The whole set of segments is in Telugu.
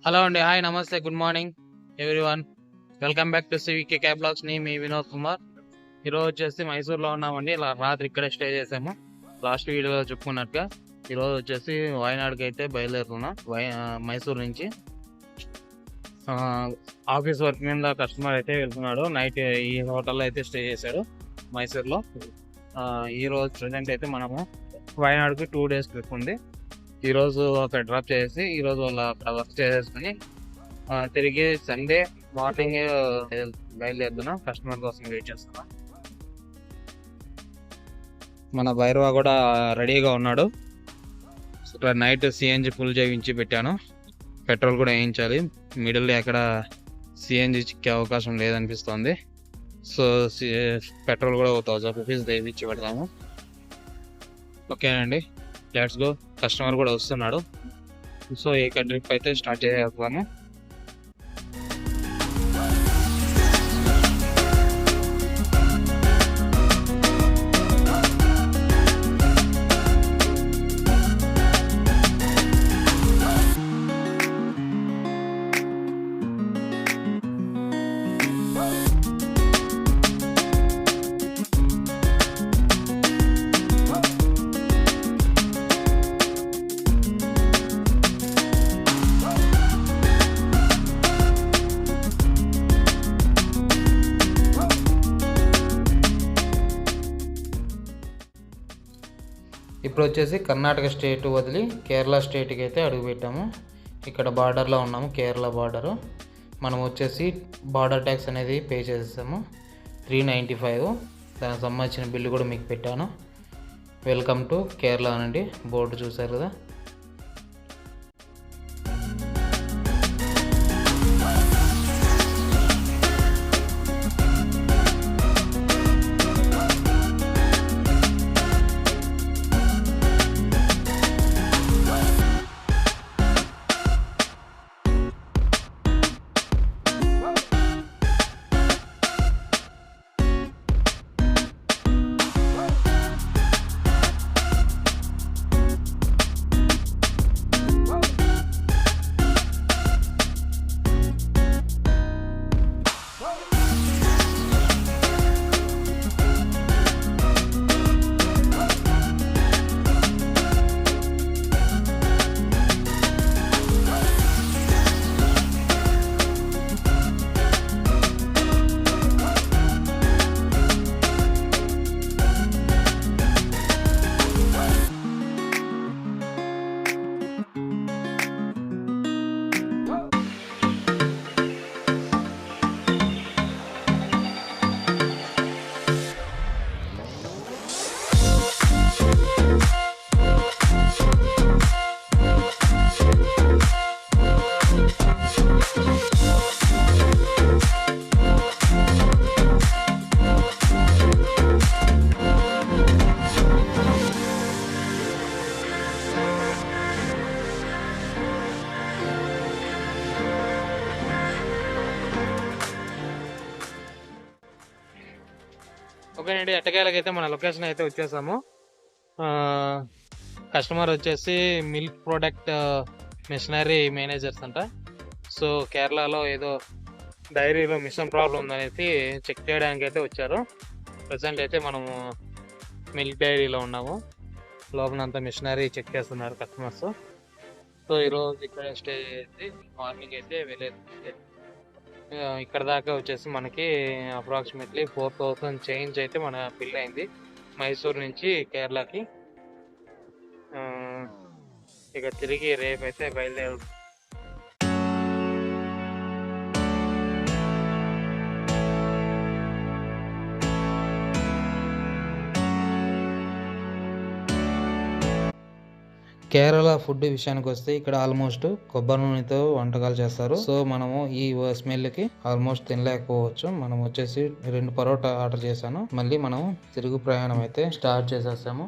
హలో అండి. హాయ్, నమస్తే, good morning everyone. Welcome back to CVK cab blogs. మీ వినోద్ కుమార్. ఈరోజు వచ్చేసి మైసూర్లో ఉన్నామండి. ఇలా రాత్రి ఇక్కడే స్టే చేసాము. లాస్ట్ వీడియోలో చెప్పుకున్నట్టుగా ఈరోజు వచ్చేసి వాయనాడుకి అయితే బయలుదేరుతున్నాం. మైసూర్ నుంచి ఆఫీస్ వర్క్ మీద కస్టమర్ అయితే వెళ్తున్నాడు. నైట్ ఈ హోటల్లో అయితే స్టే చేశాడు మైసూర్లో. ఈరోజు ప్రజెంట్ అయితే మనము వాయనాడుకి 2 days ట్రిప్ ఉంది. ఈరోజు అక్కడ డ్రాప్ చేసి ఈరోజు వాళ్ళ అక్కడ వర్క్ చేసేసుకుని తిరిగి సండే మార్నింగ్ బయలుదేరుతున్నాం. కస్టమర్ కోసం వెయిట్ చేస్తున్నాం. మన భైరవ కూడా రెడీగా ఉన్నాడు. ఇక్కడ నైట్ సిఎన్జి ఫుల్ చేయించి పెట్టాను. పెట్రోల్ కూడా వేయించాలి. మిడిల్ ఎక్కడ సిఎన్జి చిక్కే అవకాశం లేదనిపిస్తుంది. సో పెట్రోల్ కూడా 1000 రూపీస్ వేయించి పెడతాము. ఓకేనండి, లెట్స్ గో. కస్టమర్ కూడా వస్తున్నాడు. సో ఇక్కడ ట్రిప్ అయితే స్టార్ట్ చేసేస్తాము. ఇప్పుడు వచ్చేసి కర్ణాటక స్టేట్ వదిలి కేరళ స్టేట్కి అయితే అడుగుపెట్టాము. ఇక్కడ బార్డర్లో ఉన్నాము, కేరళ బార్డరు. మనం వచ్చేసి బార్డర్ ట్యాక్స్ అనేది పే చేసేసాము, 395. దానికి సంబంధించిన బిల్లు కూడా మీకు పెట్టాను. వెల్కమ్ టు కేరళ అనండి బోర్డు చూసారు కదా. ఓకేనండి, ఎట్టకేలకైతే మన లొకేషన్ అయితే వచ్చేసాము. కస్టమర్ వచ్చేసి మిల్క్ ప్రోడక్ట్ మిషనరీ మేనేజర్స్ అంట. సో కేరళలో ఏదో డైరీలో మిషన్ ప్రాబ్లం ఉందనేసి చెక్ చేయడానికి అయితే వచ్చారు. ప్రజెంట్ అయితే మనము మిల్క్ డైరీలో ఉన్నాము. లోపలంతా మిషనరీ చెక్ చేస్తున్నారు కస్టమర్స్. సో ఈరోజు ఇక్కడ స్టే చేసి మార్నింగ్ అయితే వెళ్ళేది. ఇక్కడ దాకా వచ్చేసి మనకి అప్రాక్సిమేట్లీ 4000 చేంజ్ అయితే మన బిల్ అయింది మైసూర్ నుంచి కేరళకి. ఇక తిరిగి రేపు అయితే బయలుదేరు. కేరళ ఫుడ్ విషయానికి వస్తే ఇక్కడ ఆల్మోస్ట్ కొబ్బరి నూనెతో వంటకాలు చేస్తారు. సో మనము ఈ స్మెల్కి ఆల్మోస్ట్ తినలేకపోవచ్చు. మనం వచ్చేసి 2 పరోటా ఆర్డర్ చేశాను. మళ్ళీ మనం తిరుగు ప్రయాణం అయితే స్టార్ట్ చేసేసాము.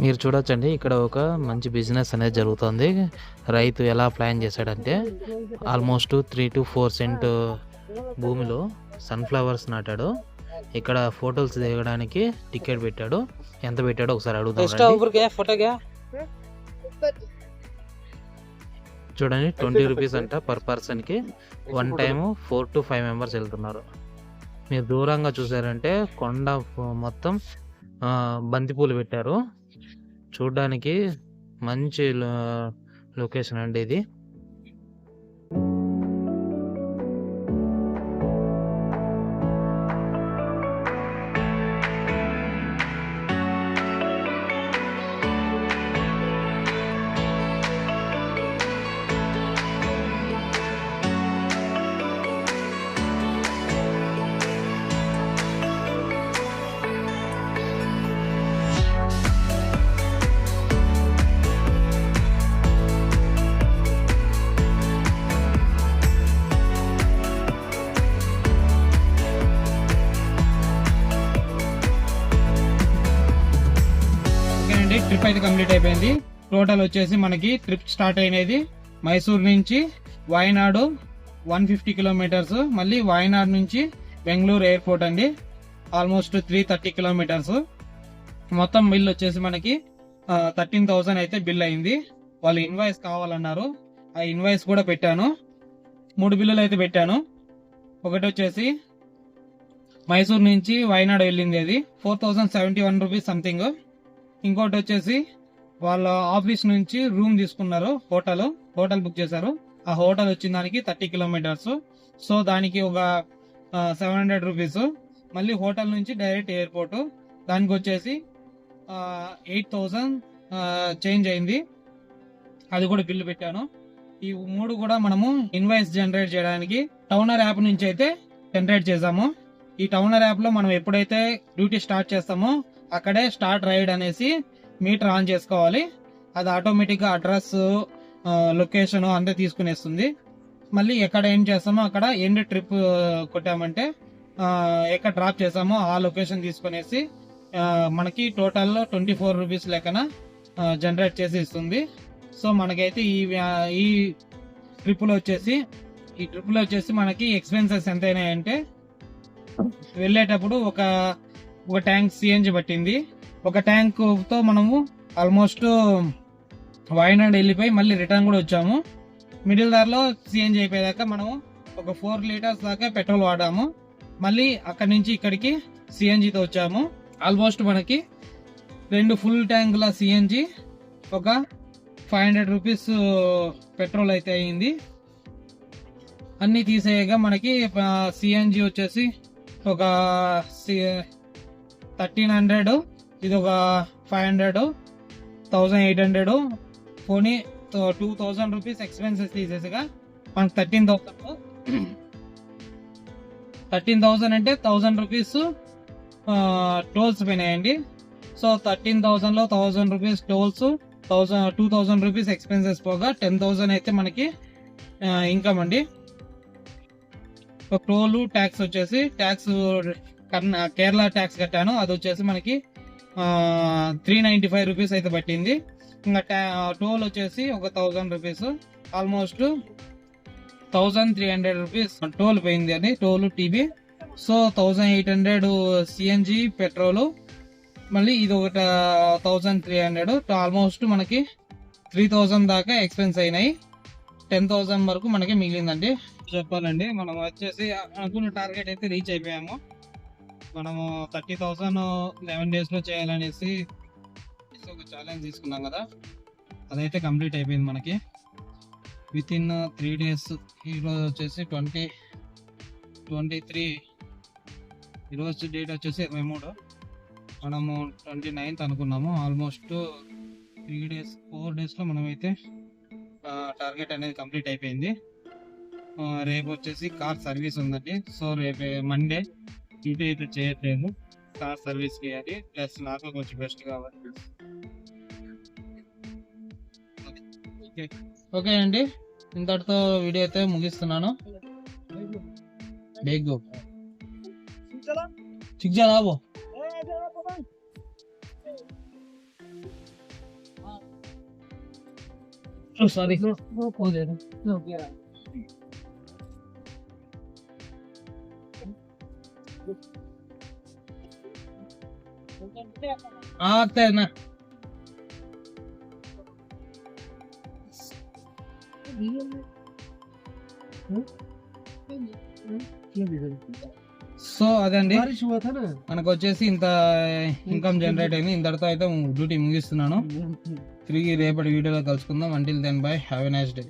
మీరు చూడొచ్చండి, ఇక్కడ ఒక మంచి బిజినెస్ అనేది జరుగుతుంది. రైతు ఎలా ప్లాన్ చేశాడంటే ఆల్మోస్ట్ 3 to 4 సెంట్ భూమిలో సన్ఫ్లవర్స్ నాటాడు. ఇక్కడ ఫోటోస్ దిగడానికి టికెట్ పెట్టాడు. ఎంత పెట్టాడో ఒకసారి అడుగుదాం. చూడండి, 20 రూపీస్ అంట పర్ పర్సన్కి. వన్ టైము 4 to 5 మెంబర్స్ వెళ్తున్నారు. మీరు దూరంగా చూసారంటే కొండ మొత్తం బంతిపూలు పెట్టారు. చూడడానికి మంచి లొకేషన్ అండి ఇది. ట్రిప్ అయితే కంప్లీట్ అయిపోయింది. టోటల్ వచ్చేసి మనకి ట్రిప్ స్టార్ట్ అయినది మైసూర్ నుంచి వాయనాడు 150 కిలోమీటర్స్, మళ్ళీ వాయనాడు నుంచి బెంగళూరు ఎయిర్పోర్ట్ అండి, ఆల్మోస్ట్ 330 కిలోమీటర్స్. మొత్తం బిల్ వచ్చేసి మనకి 13,000 అయితే బిల్ అయింది. వాళ్ళు ఇన్వాయిస్ కావాలన్నారు, ఆ ఇన్వాయిస్ కూడా పెట్టాను. 3 బిల్లులు అయితే పెట్టాను. ఒకటి వచ్చేసి మైసూర్ నుంచి వాయనాడు వెళ్ళింది, అది 4,071 రూపీస్ సంథింగ్. ఇంకోటి వచ్చేసి వాళ్ళ ఆఫీస్ నుంచి రూమ్ తీసుకున్నారు, హోటల్ బుక్ చేశారు. ఆ హోటల్ వచ్చిన దానికి 30 కిలోమీటర్స్, సో దానికి ఒక 700 రూపీస్. మళ్ళీ హోటల్ నుంచి డైరెక్ట్ ఎయిర్పోర్ట్, దానికి వచ్చేసి 8,000 చేంజ్ అయింది, అది కూడా బిల్లు పెట్టాను. ఈ 3 కూడా మనము ఇన్వాయిస్ జనరేట్ చేయడానికి టౌనర్ యాప్ నుంచి అయితే జనరేట్ చేసాము. ఈ టౌనర్ యాప్ లో మనం ఎప్పుడైతే డ్యూటీ స్టార్ట్ చేస్తామో అక్కడే స్టార్ట్ రైడ్ అనేసి మీటర్ ఆన్ చేసుకోవాలి. అది ఆటోమేటిక్ గా అడ్రస్, లొకేషన్ అంతా తీసుకునేస్తుంది. మళ్ళీ ఎక్కడ ఏం చేస్తామో అక్కడ ఎండ్ ట్రిప్ కొట్టామంటే ఎక్కడ డ్రాప్ చేసామో ఆ లొకేషన్ తీసుకునేసి మనకి టోటల్ 24 రూపీస్ లెక్కన జనరేట్ చేసి ఇస్తుంది. సో మనకైతే ఈ ట్రిప్ లో వచ్చేసి మనకి ఎక్స్పెన్సెస్ ఎంత అయినాయంటే, వెళ్ళేటప్పుడు ఒక ట్యాంక్ సిఎన్జి పట్టింది. ఒక ట్యాంక్ తో మనము ఆల్మోస్ట్ వాయనాడ్ వెళ్ళిపోయి మళ్ళీ రిటర్న్ కూడా వచ్చాము. మిడిల్ దారిలో సిఎన్జి అయిపోయాక మనము ఒక 4 లీటర్స్ దాకా పెట్రోల్ వాడాము. మళ్ళీ అక్కడి నుంచి ఇక్కడికి సిఎన్జితో వచ్చాము. ఆల్మోస్ట్ మనకి 2 ఫుల్ ట్యాంకుల సిఎన్జి, ఒక 500 రూపీస్ పెట్రోల్ అయితే అయింది. అన్ని తీసేయగా మనకి సిఎన్జి వచ్చేసి ఒక 1300, ఇది ఒక 500, 1800, పోనీ 2000 రూపీస్ ఎక్స్పెన్సెస్ తీసేసిగా మనకు 13,000 అంటే 1000 రూపీస్ టోల్స్ పోయినాయండి. సో 13,000 లో 1000 రూపీస్ టోల్స్, 2000 రూపీస్ ఎక్స్పెన్సెస్ పోగా 10,000 అయితే మనకి ఇన్కమ్ అండి. టోల్ ట్యాక్స్ వచ్చేసి కేరళ ట్యాక్స్ కట్టాను, అది వచ్చేసి మనకి 395 రూపీస్ అయితే పట్టింది. ఇంకా టోల్ వచ్చేసి ఒక 1000 రూపీస్, ఆల్మోస్ట్ 1300 రూపీస్ టోల్ పోయింది అని, టోల్ టీబీ. సో 1800 సిఎన్జి పెట్రోల్, మళ్ళీ ఇది ఒక 1300, ఆల్మోస్ట్ మనకి 3000 దాకా ఎక్స్పెన్స్ అయినాయి. 10,000 వరకు మనకి మిగిలిందండి. చెప్పాలండి, మనం వచ్చేసి అనుకున్న టార్గెట్ అయితే రీచ్ అయిపోయాము. మనము 30,000 11 days లో చేయాలనేసి ఒక ఛాలెంజ్ తీసుకున్నాం కదా, అదైతే కంప్లీట్ అయిపోయింది మనకి విత్ ఇన్ 3 days. ఈరోజు వచ్చేసి 23, ఈరోజు డేట్ వచ్చేసి 23, మనము 29th అనుకున్నాము. ఆల్మోస్ట్ 4 days లో మనమైతే టార్గెట్ అనేది కంప్లీట్ అయిపోయింది. రేపు వచ్చేసి కార్ సర్వీస్ ఉందండి. సో రేపు మండే డ్యూటీ అయితే చేయట్లేదు, కార్ సర్వీస్ చేయాలి, ప్లస్ నాకు కొంచెం బెస్ట్ కావాలి. ఓకే అండి, ఇంతటితో వీడియో అయితే ముగిస్తున్నాను. బేగో చిక్జా రాబో సారీ ಆಗ್ತಾ సో అదండి మనకు వచ్చేసి ఇంత ఇన్కమ్ జనరేట్ అయింది. ఇంతటితో అయితే డ్యూటీ ముగిస్తున్నాను. తిరిగి రేపటి వీడియోలో కలుసుకుందాం. Until then bye, have a nice day.